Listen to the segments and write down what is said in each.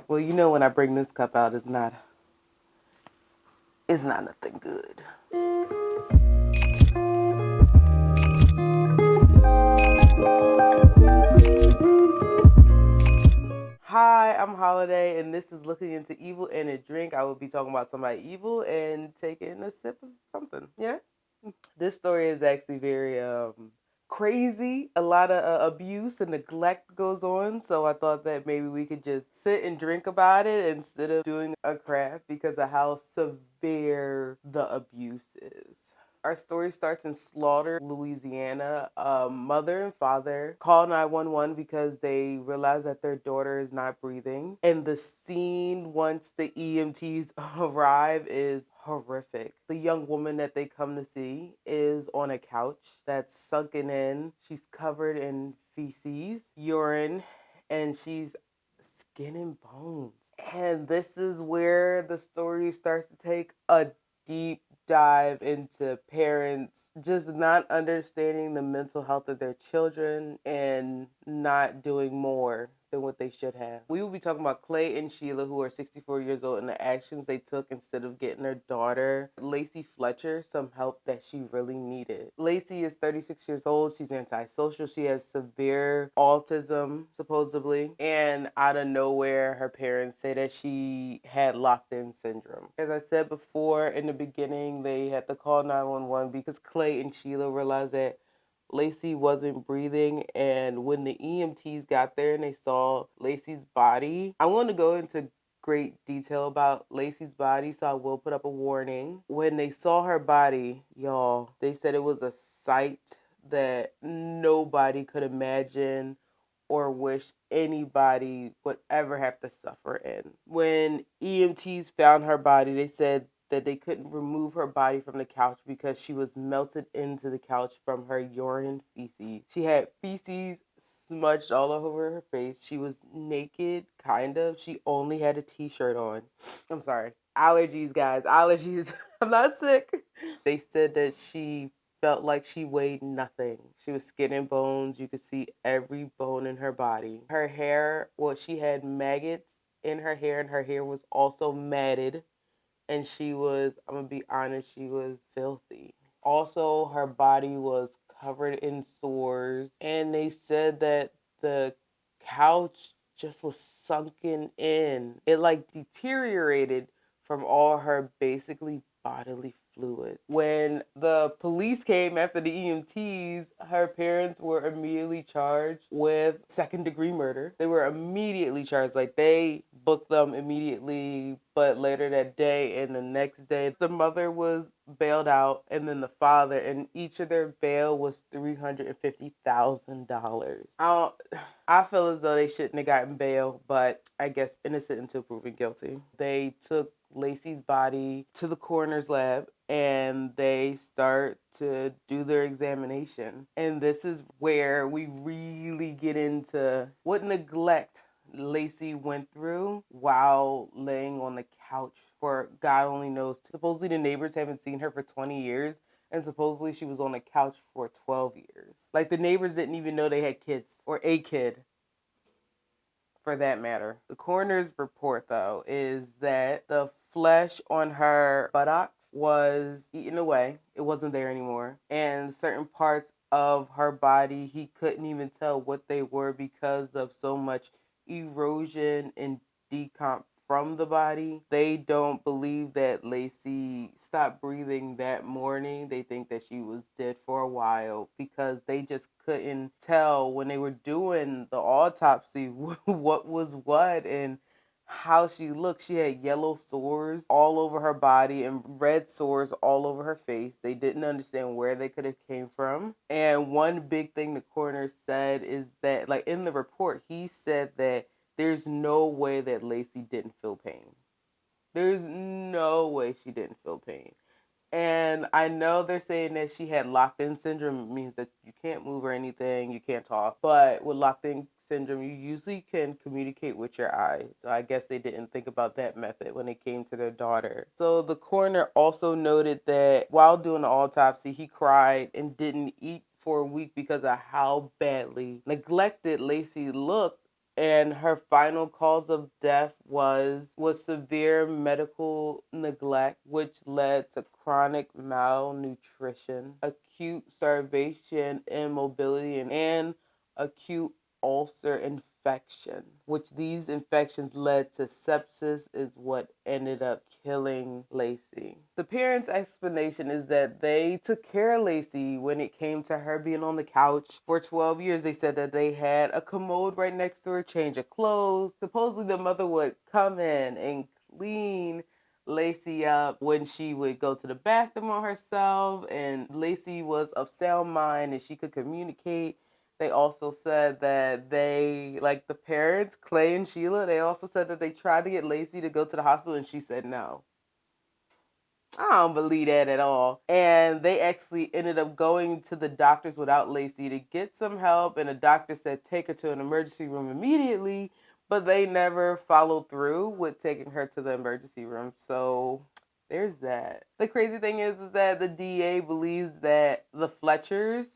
Well, you know when I bring this cup out, it's not nothing good. Hi, I'm Holliday, and this is Looking into Evil in a Drink. I will be talking about somebody evil and taking a sip of something. Yeah? This story is actually very crazy. A lot of abuse and neglect goes on, so I thought that maybe we could just sit and drink about it instead of doing a craft because of how severe the abuse is. Our story starts in Slaughter, Louisiana. A mother and father call 911 because they realize that their daughter is not breathing. And the scene, once the EMTs arrive, is horrific. The young woman that they come to see is on a couch that's sunken in. She's covered in feces, urine, and she's skin and bones. And this is where the story starts to take a deep dive into parents just not understanding the mental health of their children and not doing more than what they should have. We will be talking about Clay and Sheila, who are 64 years old, and the actions they took instead of getting their daughter, Lacey Fletcher, some help that she really needed. Lacey is 36 years old. She's antisocial. She has severe autism, supposedly, and out of nowhere, her parents say that she had locked-in syndrome. As I said before in the beginning, they had to call 911 because Clay and Sheila realized that Lacey wasn't breathing, and when the EMTs got there and they saw Lacey's body, I want to go into great detail about Lacey's body, so I will put up a warning. When they saw her body, y'all, they said it was a sight that nobody could imagine or wish anybody would ever have to suffer in. When EMTs found her body, they said that they couldn't remove her body from the couch because she was melted into the couch from her urine feces. She had feces smudged all over her face. She was naked, kind of. She only had a t-shirt on. I'm sorry. Allergies, guys. Allergies. I'm not sick. They said that she felt like she weighed nothing. She was skin and bones. You could see every bone in her body. Her hair, well, she had maggots in her hair, and her hair was also matted. And she was, I'm gonna be honest, she was filthy. Also, her body was covered in sores, and they said that the couch just was sunken in. It like deteriorated from all her basically bodily fluids. When the police came after the EMTs, her parents were immediately charged with second-degree murder. They were immediately charged, like they booked them immediately, but later that day and the next day, the mother was bailed out, and then the father, and each of their bail was $350,000. I feel as though they shouldn't have gotten bail, but I guess innocent until proven guilty. They took Lacey's body to the coroner's lab and they start to do their examination. And this is where we really get into what neglect Lacey went through while laying on the couch for God only knows. Supposedly the neighbors haven't seen her for 20 years, and supposedly she was on the couch for 12 years. Like the neighbors didn't even know they had kids or a kid for that matter. The coroner's report, though, is that the flesh on her buttocks was eaten away. It wasn't there anymore. And certain parts of her body, he couldn't even tell what they were because of so much erosion and decomp from the body. They don't believe that Lacey stopped breathing that morning. They think that she was dead for a while because they just couldn't tell when they were doing the autopsy what was what and how she looked. She had yellow sores all over her body and red sores all over her face. They didn't understand where they could have came from. And one big thing the coroner said is that, like in the report, he said that there's no way that Lacey didn't feel pain. There's no way she didn't feel pain. And I know they're saying that she had locked-in syndrome. It means that you can't move or anything, you can't talk. But with locked-in syndrome, you usually can communicate with your eyes. So I guess they didn't think about that method when it came to their daughter. So the coroner also noted that while doing the autopsy, he cried and didn't eat for a week because of how badly neglected Lacey looked and her final cause of death was severe medical neglect, which led to chronic malnutrition, acute starvation, immobility, and acute ulcer infection, which these infections led to sepsis, is what ended up killing Lacey. The parents' explanation is that they took care of Lacey when it came to her being on the couch for 12 years. They said that they had a commode right next to her, change of clothes. Supposedly the mother would come in and clean Lacey up when she would go to the bathroom on herself, and Lacey was of sound mind and she could communicate. They also said that they, like the parents, Clay and Sheila, they also said that they tried to get Lacey to go to the hospital and she said no. I don't believe that at all. And they actually ended up going to the doctors without Lacey to get some help. And the doctor said take her to an emergency room immediately, but they never followed through with taking her to the emergency room. So there's that. The crazy thing is that the DA believes that the Fletchers,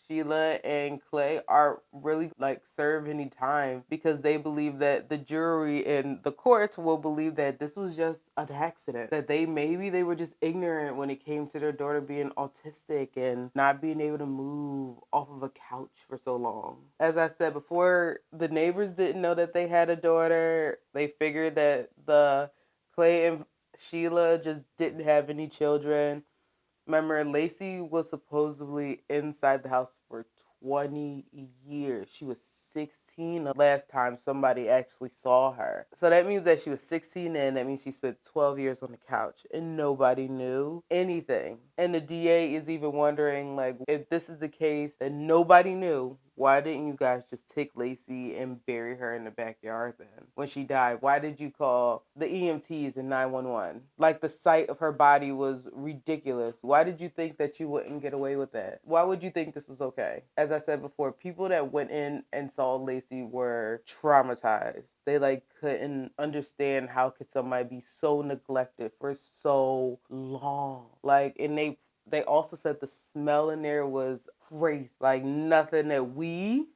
Sheila and Clay, are really like serve any time because they believe that the jury and the courts will believe that this was just an accident, that they were just ignorant when it came to their daughter being autistic and not being able to move off of a couch for so long. As I said before, the neighbors didn't know that they had a daughter. They figured that the Clay and Sheila just didn't have any children. Remember, Lacey was supposedly inside the house for 20 years. She was 16 the last time somebody actually saw her. So that means that she was 16 and that means she spent 12 years on the couch and nobody knew anything. And the DA is even wondering, like, if this is the case and nobody knew, why didn't you guys just take Lacey and bury her in the backyard then? When she died, why did you call the EMTs and 911? Like, the sight of her body was ridiculous. Why did you think that you wouldn't get away with that? Why would you think this was okay? As I said before, people that went in and saw Lacey were traumatized. They like couldn't understand how could somebody be so neglected for so long. Like, and they also said the smell in there was crazy, like nothing that we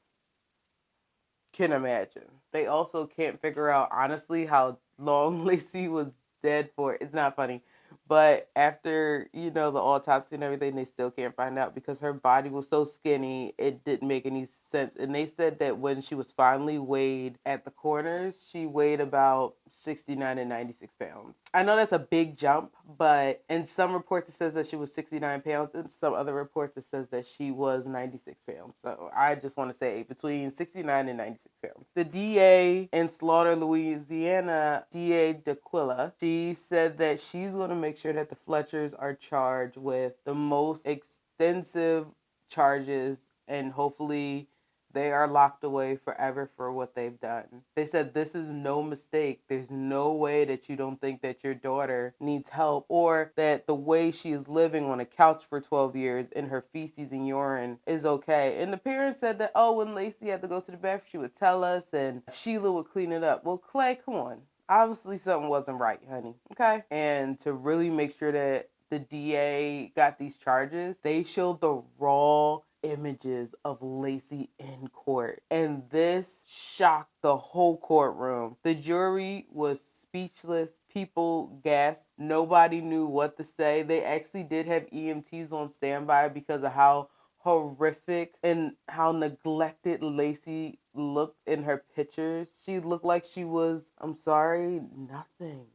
can imagine. They also can't figure out honestly how long Lacey was dead for. It's not funny. But after, the autopsy and everything, they still can't find out because her body was so skinny, it didn't make any sense. And they said that when she was finally weighed at the corners, she weighed about 69 and 96 pounds. I know that's a big jump, but in some reports it says that she was 69 pounds. In some other reports it says that she was 96 pounds. So I just want to say between 69 and 96 pounds. The DA in Slaughter, Louisiana, DA DeQuilla, she said that she's going to make sure that the Fletchers are charged with the most extensive charges and hopefully they are locked away forever for what they've done. They said this is no mistake. There's no way that you don't think that your daughter needs help or that the way she is living on a couch for 12 years in her feces and urine is okay. And the parents said that, oh, when Lacey had to go to the bathroom, she would tell us and Sheila would clean it up. Well, Clay, come on. Obviously something wasn't right, honey. Okay? And to really make sure that the DA got these charges, they showed the raw images of Lacey in court. And this shocked the whole courtroom. The jury was speechless. People gasped. Nobody knew what to say. They actually did have EMTs on standby because of how horrific and how neglected Lacey looked in her pictures. She looked like she was, I'm sorry, nothing.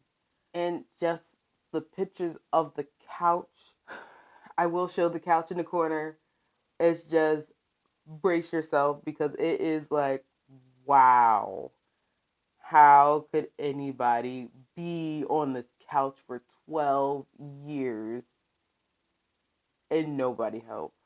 And just the pictures of the couch. I will show the couch in the corner. It's just brace yourself because it is like, wow. How could anybody be on this couch for 12 years and nobody helped?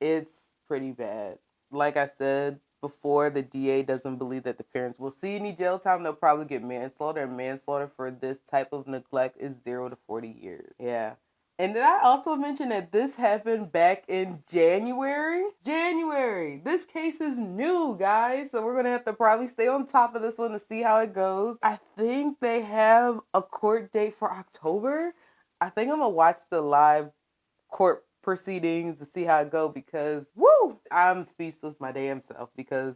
It's pretty bad. Like I said before, the DA doesn't believe that the parents will see any jail time. They'll probably get manslaughter, and manslaughter for this type of neglect is 0 to 40 years. Yeah. And did I also mention that this happened back in January? January! This case is new, guys, so we're going to have to probably stay on top of this one to see how it goes. I think they have a court date for October. I think I'm going to watch the live court proceedings to see how it go because, woo, I'm speechless my damn self because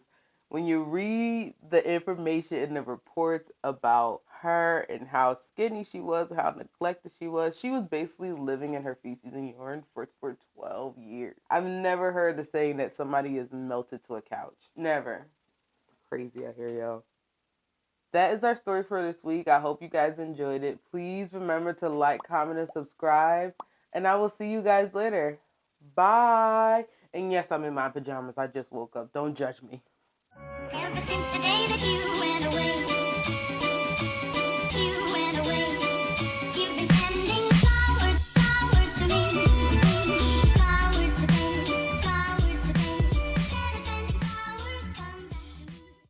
When you read the information in the reports about her and how skinny she was, how neglected she was basically living in her feces and urine for 12 years. I've never heard the saying that somebody is melted to a couch. Never. It's crazy out here, y'all. That is our story for this week. I hope you guys enjoyed it. Please remember to like, comment, and subscribe. And I will see you guys later. Bye. And yes, I'm in my pajamas. I just woke up. Don't judge me. Ever since the day that you